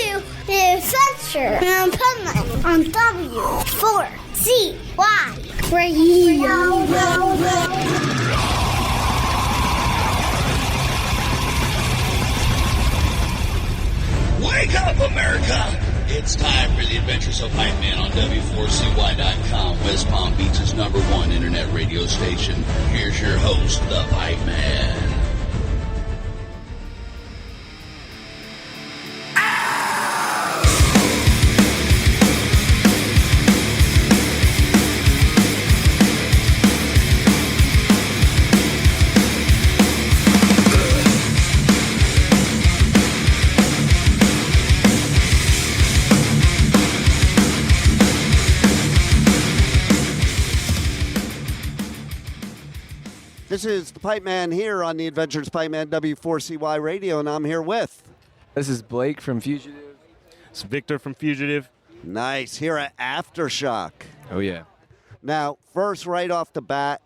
to the Adventure of Pipeman on W4CY Radio. Wake up, America! It's time for the Adventures of Pipeman on W4CY.com, West Palm Beach's #1 internet radio station. Here's your host, the Pipeman. This is the Pipeman here on the Adventures of Pipeman W4CY Radio, and I'm here with... This is Blake from Fugitive. It's Victor from Fugitive. Nice, here at Aftershock. Oh, yeah. Now, first, right off the bat,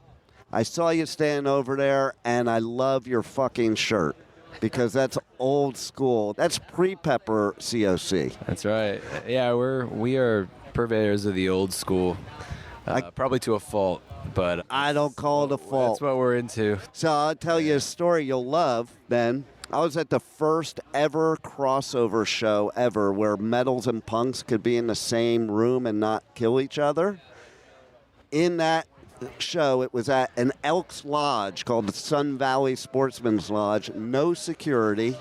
I saw you standing over there, and I love your fucking shirt, because that's old school. That's pre-Pepper COC. That's right. Yeah, we are purveyors of the old school, probably to a fault. But I don't call it a fault. That's what we're into. So I'll tell you a story you'll love, then. I was at the first ever crossover show ever where metals and punks could be in the same room and not kill each other. In that show, it was at an Elks Lodge called the Sun Valley Sportsman's Lodge. No security.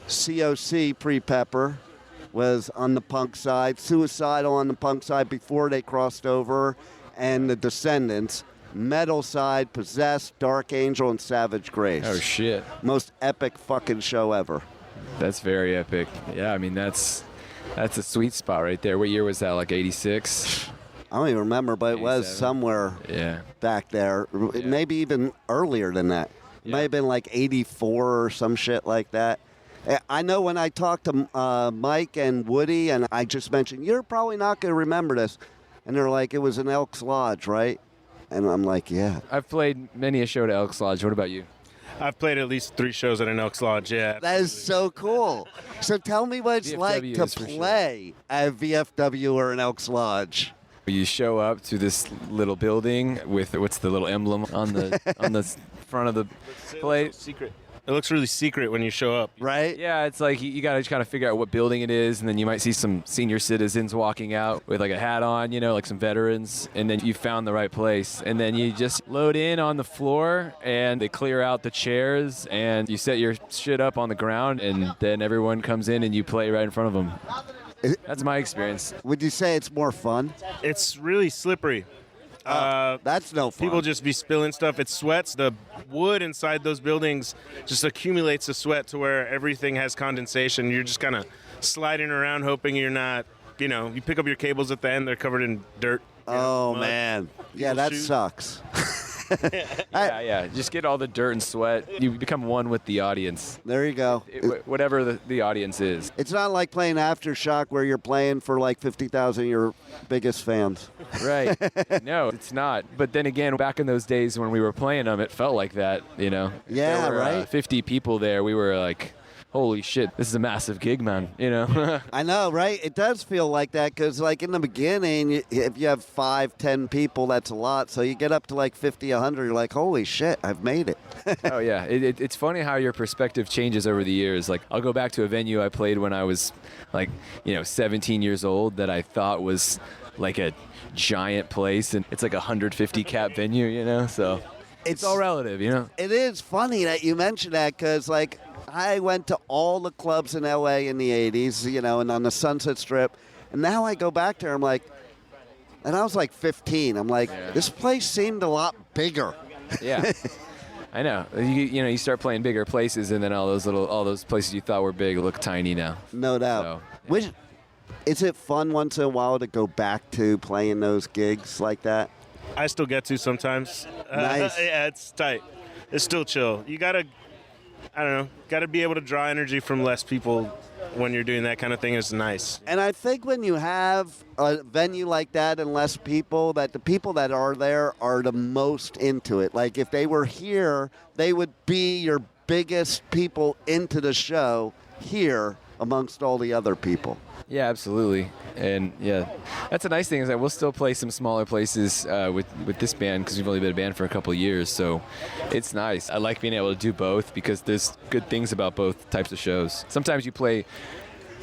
COC pre-Pepper was on the punk side. Suicidal on the punk side before they crossed over. And the Descendants, metal side, Possessed, Dark Angel, and Savage Grace. Oh, shit. Most epic fucking show ever. That's very epic. Yeah, I mean, that's a sweet spot right there. What year was that, like 86? I don't even remember, but it was 87. somewhere back there. Yeah. Maybe even earlier than that. It might have been like 84 or some shit like that. I know when I talked to Mike and Woody, and I just mentioned, you're probably not going to remember this. And they're like, it was an Elks Lodge, right? And I'm like, yeah. I've played many a show to Elks Lodge. What about you? I've played at least 3 shows at an Elks Lodge, yeah. That is so cool. So tell me what it's VFW like to is for play at a VFW or an Elks Lodge. You show up to this little building with, what's the little emblem on the front of the place? Secret. It looks really secret when you show up. Right? Yeah, it's like you got to kind of figure out what building it is, and then you might see some senior citizens walking out with like a hat on, like some veterans, and then you found the right place. And then you just load in on the floor, and they clear out the chairs, and you set your shit up on the ground, and then everyone comes in and you play right in front of them. That's my experience. Would you say it's more fun? It's really slippery. That's no fun. People just be spilling stuff. It sweats. The wood inside those buildings just accumulates the sweat to where everything has condensation. You're just kind of sliding around hoping you're not, you pick up your cables at the end, they're covered in dirt. Oh, man. Yeah, that sucks. Yeah. Just get all the dirt and sweat. You become one with the audience. There you go. Whatever the audience is. It's not like playing Aftershock where you're playing for like 50,000 of your biggest fans. Right. No, it's not. But then again, back in those days when we were playing them, it felt like that, Yeah, there were, right? 50 people there. We were like, holy shit, this is a massive gig, man, I know, right? It does feel like that because, like, in the beginning, if you have 5, 10 people, that's a lot. So you get up to, like, 50, 100, you're like, holy shit, I've made it. Oh, yeah. It's funny how your perspective changes over the years. Like, I'll go back to a venue I played when I was, like, 17 years old that I thought was, like, a giant place. And it's like a 150-cap venue, So it's all relative, It is funny that you mention that because, like, I went to all the clubs in L.A. in the 80s, and on the Sunset Strip. And now I go back there, I'm like, and I was like 15. I'm like, This place seemed a lot bigger. Yeah. I know. You start playing bigger places, and then all those places you thought were big look tiny now. No doubt. So, yeah. Is it fun once in a while to go back to playing those gigs like that? I still get to sometimes. Nice. Yeah, it's tight. It's still chill. You gotta be able to draw energy from less people when you're doing that kind of thing. Is nice. And I think when you have a venue like that and less people, that the people that are there are the most into it. Like if they were here, they would be your biggest people into the show here amongst all the other people. Yeah, absolutely. And yeah, that's a nice thing is that we'll still play some smaller places with this band because we've only been a band for a couple of years. So it's nice. I like being able to do both because there's good things about both types of shows. Sometimes you play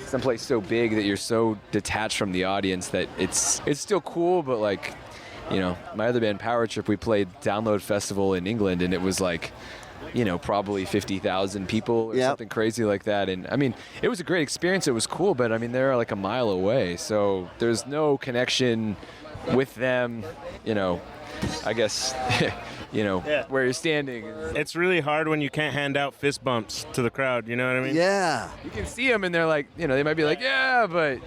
someplace so big that you're so detached from the audience that it's still cool, but like, you know, my other band, Power Trip, we played Download Festival in England, and it was like, you know, probably 50,000 people or something crazy like that. And I mean, it was a great experience. It was cool, but I mean, they're like a mile away. So there's no connection with them, you know, I guess, you know, where you're standing. It's really hard when you can't hand out fist bumps to the crowd. You know what I mean? Yeah. You can see them and they're like, you know, they might be like, yeah, but,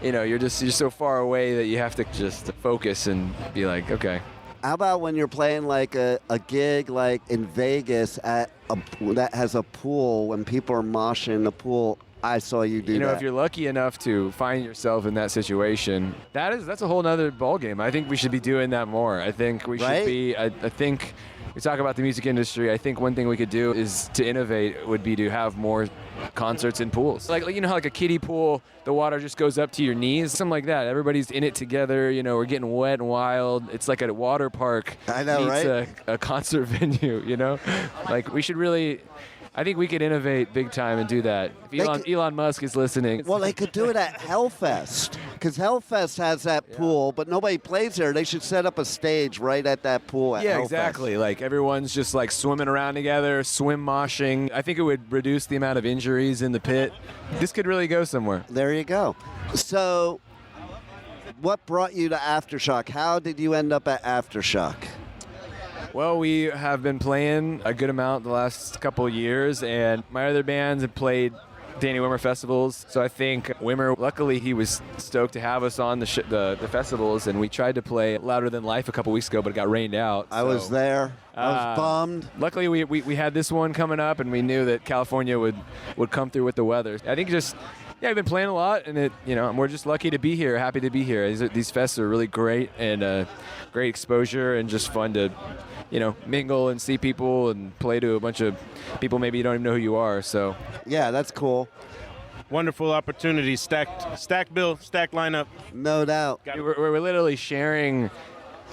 you know, you're so far away that you have to just focus and be like, okay. How about when you're playing like a gig like in Vegas that has a pool when people are moshing in the pool? I saw you do that. You know, if you're lucky enough to find yourself in that situation, that's a whole nother ballgame. I think we should be doing that more. I think we should be. I think we talk about the music industry. I think one thing we could do is to innovate would be to have more concerts in pools. Like you know how like a kiddie pool, the water just goes up to your knees, something like that. Everybody's in it together. You know, we're getting wet and wild. It's like a water park. I know, meets right? a concert venue. You know, like we should really. I think we could innovate big time and do that. If Elon Musk is listening. Well, they could do it at Hellfest because Hellfest has that pool, but nobody plays there. They should set up a stage right at that pool at Hellfest. Exactly. Like everyone's just like swimming around together, swim moshing. I think it would reduce the amount of injuries in the pit. This could really go somewhere. There you go. So what brought you to Aftershock? How did you end up at Aftershock? Well, we have been playing a good amount the last couple of years, and my other bands have played Danny Wimmer festivals. So I think Wimmer, luckily, he was stoked to have us on the festivals, and we tried to play Louder Than Life a couple weeks ago, but it got rained out. I was there. I was bummed. Luckily, we had this one coming up, and we knew that California would come through with the weather. I think I've been playing a lot, and we're just lucky to be here, happy to be here. These fests are really great, and great exposure, and just fun to, mingle and see people and play to a bunch of people maybe you don't even know who you are. So yeah, that's cool. Wonderful opportunity. Stacked bill, stacked lineup. No doubt. We're literally sharing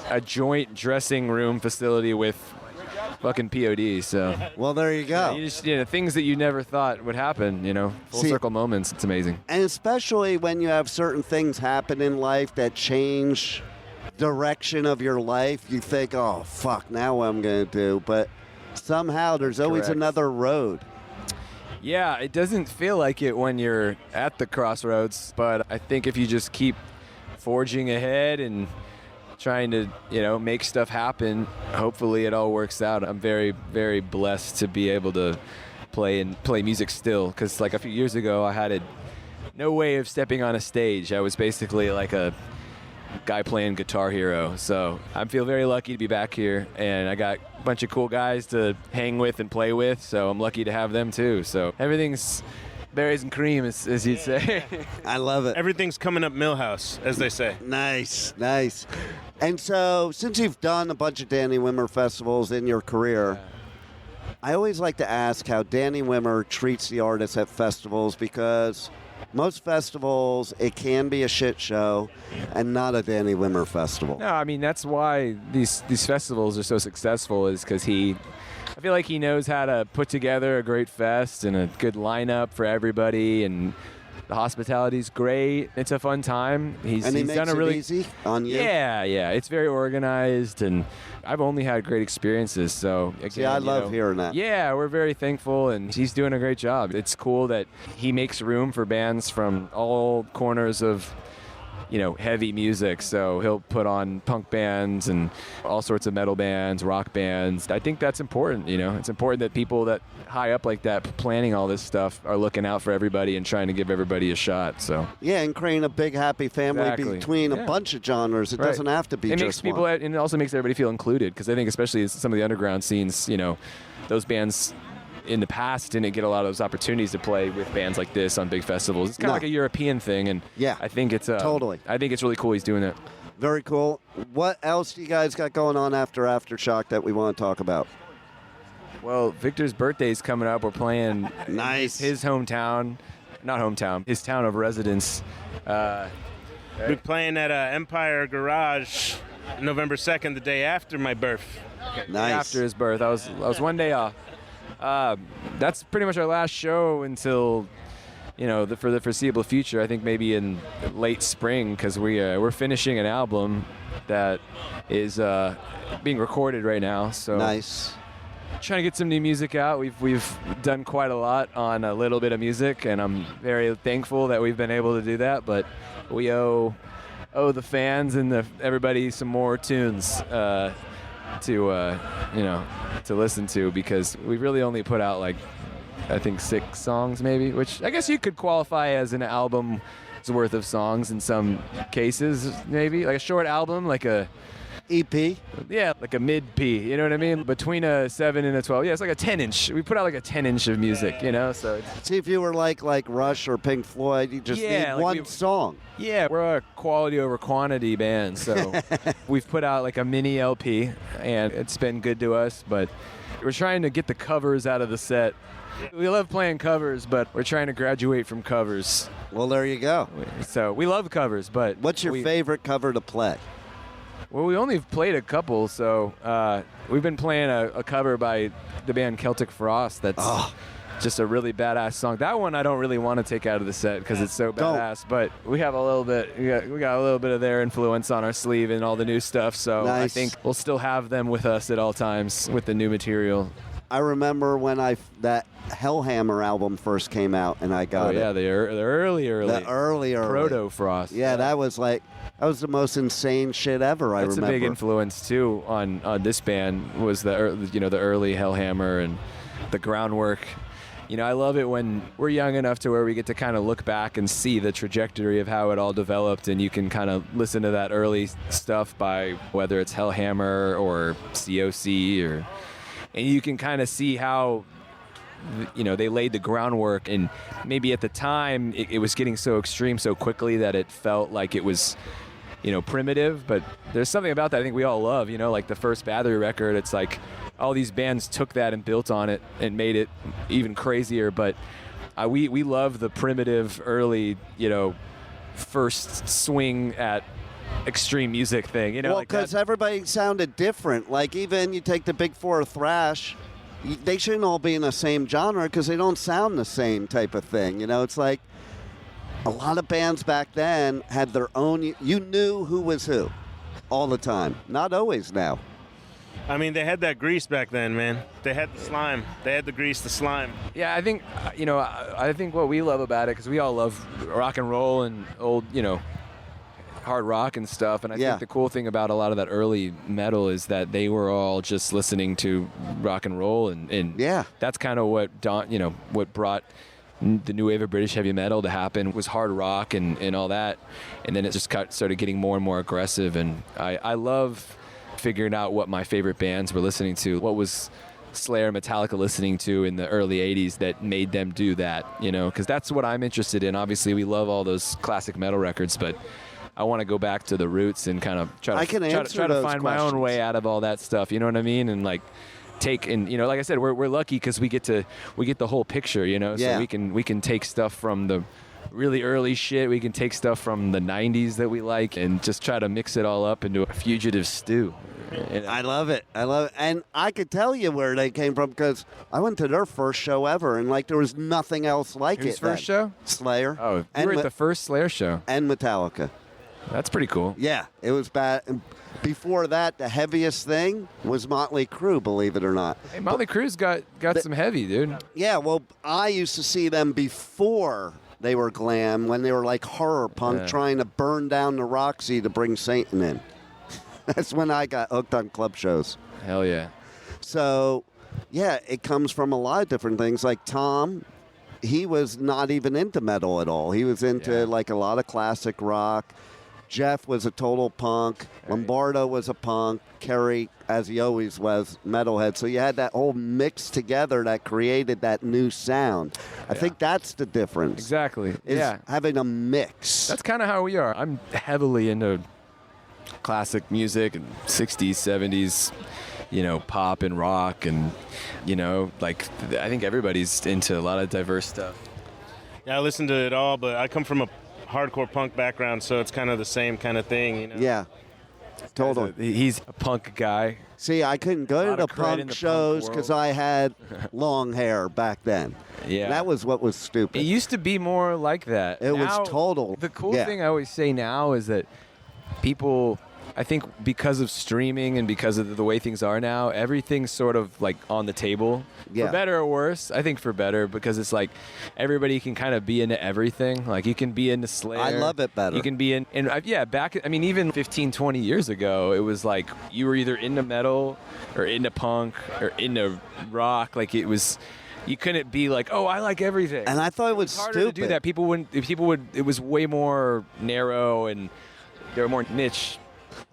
a joint dressing room facility with fucking POD. So well, there you go. You just things that you never thought would happen. Full circle moments. It's amazing. And especially when you have certain things happen in life that change direction of your life, you think, oh fuck, now what I'm gonna do, but somehow there's always another road. Yeah, it doesn't feel like it when you're at the crossroads, but I think if you just keep forging ahead and trying to make stuff happen, hopefully it all works out. I'm very, very blessed to be able to play music still, because like a few years ago I had no way of stepping on a stage. I was basically like a guy playing Guitar Hero. So I feel very lucky to be back here, and I got a bunch of cool guys to hang with and play with, so I'm lucky to have them too. So everything's berries and cream, as you'd say. I love it. Everything's coming up Millhouse, as they say. Nice. And so since you've done a bunch of Danny Wimmer festivals in your career, I always like to ask how Danny Wimmer treats the artists at festivals, because most festivals, it can be a shit show and not a Danny Wimmer festival. No, I mean, that's why these festivals are so successful, is because I feel like he knows how to put together a great fest and a good lineup for everybody, and the hospitality's great. It's a fun time. He's makes done a it really easy on you? Yeah. It's very organized, and I've only had great experiences. So again, I love hearing that. Yeah, we're very thankful, and he's doing a great job. It's cool that he makes room for bands from all corners of heavy music. So he'll put on punk bands and all sorts of metal bands, rock bands. I think that's important. It's important that people that high up like that, planning all this stuff, are looking out for everybody and trying to give everybody a shot. So yeah, and creating a big happy family between a bunch of genres. It doesn't have to be it just makes people, one. and it also makes everybody feel included, because I think especially some of the underground scenes, those bands in the past didn't get a lot of those opportunities to play with bands like this on big festivals. It's kind of like a European thing, and I think it's totally. I think it's really cool he's doing it. Very cool. What else do you guys got going on after Aftershock that we want to talk about? Well, Victor's birthday's coming up. We're playing nice his hometown not hometown, his town of residence. Be playing at Empire Garage November 2nd, the day after my birth. Nice. After his birth. I was one day off. That's pretty much our last show until, for the foreseeable future. I think maybe in late spring, because we're finishing an album that is being recorded right now. So Nice. trying to get some new music out. We've done quite a lot on a little bit of music, and I'm very thankful that we've been able to do that. But we owe the fans and everybody some more tunes to listen to, because we really only put out like I think 6 songs maybe, which I guess you could qualify as an album's worth of songs in some cases, maybe like a short album, like a EP. Yeah, like a mid-P, you know what I mean? Between a 7 and a 12. Yeah, it's like a 10-inch. We put out like a 10-inch of music, so it's... See, if you were like Rush or Pink Floyd, you just need like one song. Yeah, we're a quality over quantity band, so we've put out like a mini LP, and it's been good to us, but we're trying to get the covers out of the set. We love playing covers, but we're trying to graduate from covers. Well, there you go. So we love covers, but... What's your favorite cover to play? Well, we only played a couple, so we've been playing a cover by the band Celtic Frost that's just a really badass song. That one I don't really want to take out of the set because it's so badass, but we have a little bit, we got a little bit of their influence on our sleeve and all the new stuff, so nice. I think we'll still have them with us at all times with the new material. I remember when that Hellhammer album first came out, and I got it. Yeah, the early. The early. Proto Frost. Yeah, that was the most insane shit ever. I remember. That's a big influence too on this band was the early Hellhammer and the groundwork. I love it when we're young enough to where we get to kind of look back and see the trajectory of how it all developed, and you can kind of listen to that early stuff by whether it's Hellhammer or COC and you can kind of see how they laid the groundwork, and maybe at the time it was getting so extreme so quickly that it felt like it was primitive, but there's something about that I think we all love, like the first Battery record. It's like all these bands took that and built on it and made it even crazier, but we love the primitive early first swing at extreme music thing, well, because everybody sounded different. Like, even you take the Big Four of thrash, they shouldn't all be in the same genre because they don't sound the same type of thing. It's like a lot of bands back then had their own. You knew who was who all the time. Not always now. I mean, they had that grease back then, man. They had the slime. They had the grease, the slime. Yeah, I think I think what we love about it, because we all love rock and roll and old hard rock and stuff, and I think the cool thing about a lot of that early metal is that they were all just listening to rock and roll, and that's kind of what what brought the new wave of British heavy metal to happen was hard rock and all that, and then it just started getting more and more aggressive, and I love figuring out what my favorite bands were listening to, what was Slayer, Metallica listening to in the early 80s that made them do that, because that's what I'm interested in. Obviously, we love all those classic metal records, but I want to go back to the roots and kind of try to find my own way out of all that stuff. You know what I mean? And like like I said, we're lucky because we get the whole picture. So we can take stuff from the really early shit. We can take stuff from the 90s that we like and just try to mix it all up into a fugitive stew. I love it. And I could tell you where they came from because I went to their first show ever, and there was nothing else like it. Whose first show? Slayer. Oh, you were at the first Slayer show. And Metallica. That's pretty cool. Yeah, it was bad. And before that, the heaviest thing was Motley Crue, believe it or not. Hey, Motley Crue's got some heavy, dude. Yeah, well, I used to see them before they were glam, when they were like horror punk, trying to burn down the Roxy to bring Satan in. That's when I got hooked on club shows. Hell yeah. So, yeah, it comes from a lot of different things. Like Tom, he was not even into metal at all. He was into like a lot of classic rock. Jeff was a total punk. Right. Lombardo was a punk. Kerry, as he always was, metalhead. So you had that whole mix together that created that new sound. I think that's the difference. Exactly. Having a mix. That's kind of how we are. I'm heavily into classic music and 60s, 70s, pop and rock, and I think everybody's into a lot of diverse stuff. Yeah, I listen to it all, but I come from a hardcore punk background, so it's kind of the same kind of thing, you know? Yeah, totally. He's a punk guy. See, I couldn't go to Lot the of cred in punk the punk shows world. because I had long hair back then. Yeah. That was what was stupid. It used to be more like that. It was Now, total. The cool Yeah. thing I always say now is that people, I think because of streaming and because of the way things are now, everything's sort of like on the table. Yeah. For better or worse, I think for better, because it's like everybody can kind of be into everything. Like you can be into Slayer. I love it better. You can be in, and yeah, even 15, 20 years ago, it was like you were either into metal or into punk or into rock. Like it was, you couldn't be like, oh, I like everything. And I thought it was It's harder stupid. to do that. People would, it was way more narrow and they were more niche.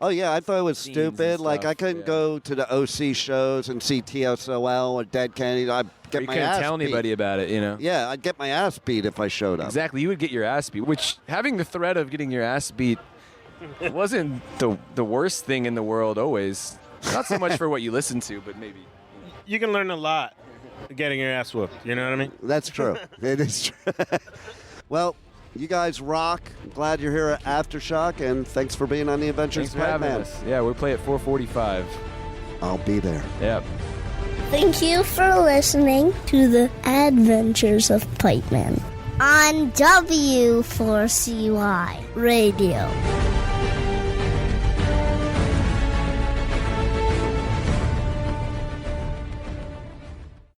Oh, yeah, I thought it was Scenes and stupid. Like, I stuff, couldn't yeah. go to the OC shows and see TSOL or Dead Kennedy. I'd get You my couldn't ass tell beat. anybody about it, you know? Yeah, I'd get my ass beat if I showed up. Exactly. You would get your ass beat, which having the threat of getting your ass beat wasn't the worst thing in the world always. Not so much for what you listen to, but maybe. You can learn a lot getting your ass whooped, you know what I mean? That's true. It is true. Well, you guys rock. I'm glad you're here at Aftershock, and thanks for being on the Adventures Thanks of for having Pipeman. us. Yeah, we play at 4:45. I'll be there. Yeah. Thank you for listening to the Adventures of Pipeman on W4CY Radio.